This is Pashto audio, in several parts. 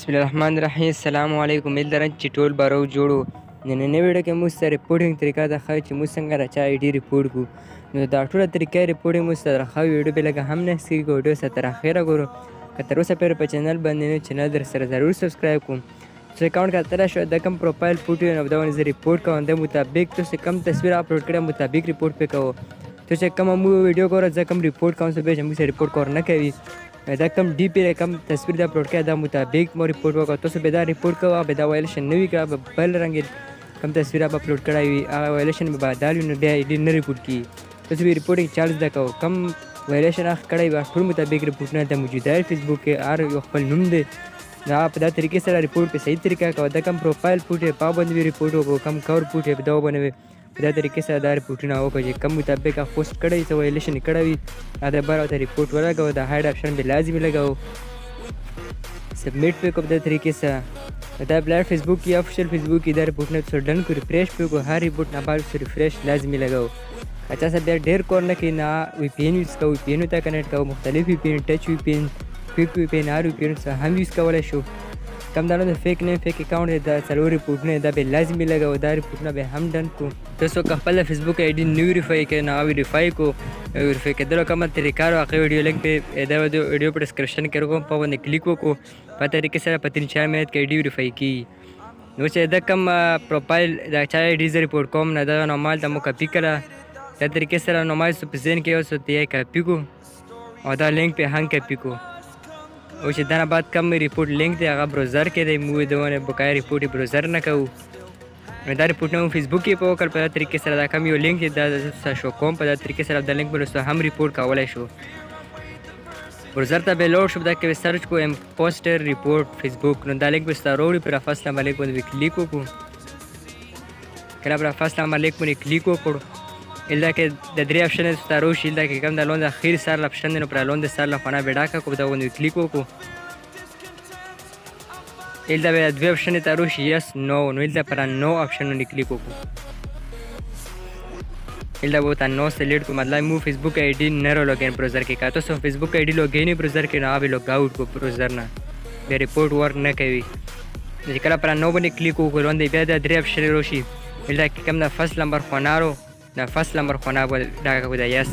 بسم الله الرحمن الرحیم. السلام علیکم. مل درن چې ټول بارو جوړو. نننۍ ویډیو کې موږ سره ریپورټینګ طریقه دا ښایي چې موږ څنګه د چا ایډي ریپورټ کړو. نو دا ټوله طریقه ریپورټینګ موږ سره ښایي. ویډیو به لږه هم نه سکي کو ویډیو سره تر اخره ګورو. که تر اوسه پورې په چینل باندې نه چینل در سره ضرور سبسکرایب کوم. چې اکاؤنٹ کا ترا شو د کم پروفایل فوټو نو دا ونه زه ریپورټ کوم د مطابق تو څه کم تصویر اپلوډ کړم مطابق ریپورټ پې کوو. تو چې کم مو ویډیو ګوره ځکه کم ریپورټ کوم څه به چې موږ سره ریپورټ کور نه کوي. دا کم ډی پی کم تصویر دا اپلوډ کړه دا مطابق مو ریپورټ وکړو. تاسو به دا ریپورټ کوو به دا وایلیشن نه وي کړه بل رنګ کم تصویر اپ اپلوډ کړای وي هغه وایلیشن به بدل وي نو بیا ایډي نه ریپورټ کیږي. تاسو به ریپورټینګ چارج دا کوو کم وایلیشن اخ کړای وي ټول مطابق ریپورټ نه د موجوده فیسبوک کې هر یو خپل نوم دی دا په دا طریقې سره ریپورټ په صحیح طریقه کوو. دا کم پروفایل فوټو په باندې ریپورټ وکړو کم کور فوټو په دا باندې په دا طریقې سره دا ریپورټونه وکړو چې کم مطابق پوسټ کړی څه وایلیشن کړی وي دا بار ته ریپورټ ولګوو. دا هاید آپشن به لازمي لګوو سبمیټ پې کوو په دا طریقې سره. دا پلیټ فیسبوک کې افیشل فیسبوک کې دا ریپورټونه څو ډن کو ریفریش پې کوو. هر ریپورټ نه بعد ریفریش لازمي لګوو. اچھا سر بیا ډېر کور نه کوي نه وی پی این یوز کوو. وی پی این ته کنیکټ کوو مختلف وی پی این ټچ وی پی این کویک وی پی این هر وی پی این څخه هم یوز کولی شو. کم دا نه فیک نیم فیک اکاؤنٹ دا څلور ریپورټونه دا به لازمي لګوو. دا ریپورټونه به هم ډن کو. تاسو که خپل فیسبوک آی ډي نو ویریفای کړئ نو ویریفای کو ویریفای کېدلو کومه طریقه راغی ویډیو لینک په دا ویډیو په ډسکرپشن کې راکوم په باندې کلیک وکړو په طریقې سره په 3-4 منټ کې آی ډي ویریفای کیږي. نو چې دا کم پروفایل دا چا آی ډي زه ریپورټ کوم نه دا نورمال دا مو کاپي کړه دا طریقې سره نورمال سو په ذهن کې اوس ته یې کاپي کو او دا لینک په هم کاپي کو. او چې دا نه بعد کم ریپورټ لینک دی هغه براوزر کې دی مو دونه بقایا ریپورټ براوزر نه کوو. نو دا ریپورټ نه فیسبوک کې په وکړ په دا طریقې سره دا کم یو لینک دی دا شو کوم په دا طریقې سره دا لینک باندې هم ریپورټ کولی شو. براوزر ته به لوډ شو دا کې سرچ کو امپوسټر ریپورټ فیسبوک نو دا لینک به ستا راوړي پر فاصله باندې باندې کلیک وکړو. کله پر فاصله باندې باندې کلیک وکړو الدا کې د درې آپشن ستا راوشي الدا کې کم د لون د اخیر سر آپشن دی نو پر لون د سر لخوا به ډاکه کو دا باندې کلیک وکړو. الدا به دوه آپشن ته راوشي یس نو نو الدا پر نو آپشن باندې کلیک وکړو. الدا به تا نو سلیکټ کو مطلب مو فیسبوک آی ډي نه لوګین براوزر کې کا تاسو فیسبوک آی ډي لوګین براوزر کې نه به لوګ آوټ کو براوزر نه به ریپورټ ورک نه کوي. چې کله پر نو باندې کلیک وکړو باندې بیا د درې آپشن راوشي الدا کې کم د فرست نمبر خونارو دا فرست نمبر خونه دا کو دا یس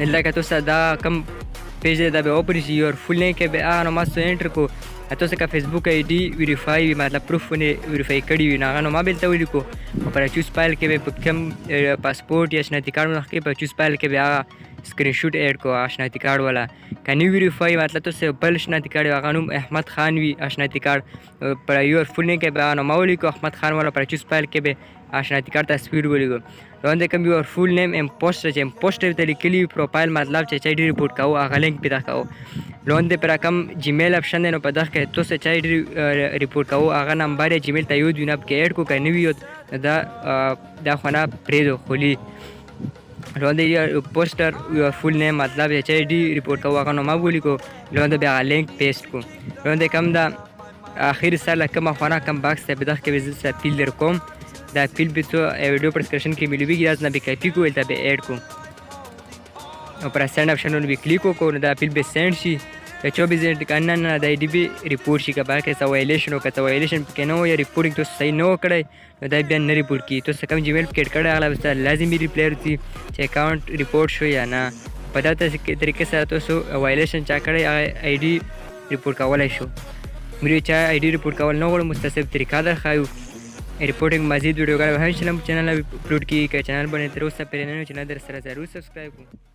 الدا که تاسو دا کم پیج دا به اوپن شي یور فول نیم کې به هغه نو تاسو انټر کو تاسو که فیسبوک آی ډي ویریفای مطلب پروف ونه ویریفای کړی وي نو هغه نو ما بل ته ولیکو پر چوز فایل کې به کم پاسپورت یا شناختی کارت مخکې په چوز فایل کې به هغه اسکرین شاٹ ایډ کو شناختی کارت والا کني ویریفای مطلب تاسو بل شناختی کارت هغه نوم احمد خان وي شناختی کارت پر یور فول نیم کې به نو ما ولیکو احمد خان والا پر چوز فایل کې به شناختی کارت تصویر ولیکو. روان کم یور فول نیم امپوسټر چې امپوسټر ته لیکلی پروفایل مطلب چې چا ډي ریپورټ کاوه هغه لینک پیدا کاوه. لون دې پر کم جیمیل آپشن دی نو په دغه کې تاسو چا ډي ریپورټ کاوه هغه نمبر یې جیمیل ته یو دی نه کې اډ کو کني وي دا خونه پریدو خولي. لون دې پوسټر یور فول نیم مطلب چې چا ډي ریپورټ کاوه هغه نو ما بولیکو لون دې بیا لینک پیسټ کو. لون دې کم دا اخر سره کومه خونه کم باکس ته په دغه کې وزت اپیل در کوم دا اپیل به تو ویډیو پر ډسکرپشن کې ملوي دا نه به کاپي کو الته به اډ کو او پر سند آپشن باندې کلیک وکړو نو دا اپیل به سند شي د 24 غنټې کنه نه د ایډي به ریپورټ شي کبا کې څه وایلیشن او کته وایلیشن کې نو یا ریپورټینګ تو صحیح نو کړی نو دا بیا نه ریپورټ کی تو څه کم جیمیل کې کړه هغه لازمي ریپلای ورتي چې اکاؤنٹ ریپورټ شو یا نه په دا طریقې سره تاسو وایلیشن چا کړی ایډي ریپورټ کولای شو. مې چا ایډي ریپورټ کول نه غواړم مستسب طریقه درخایو ریپورټینګ مزید ویډیوګانې به هم چینل اپلوډ کیږي که چینل باندې تر اوسه پرې نه چینل در سره ضرور سبسکرایب کړئ.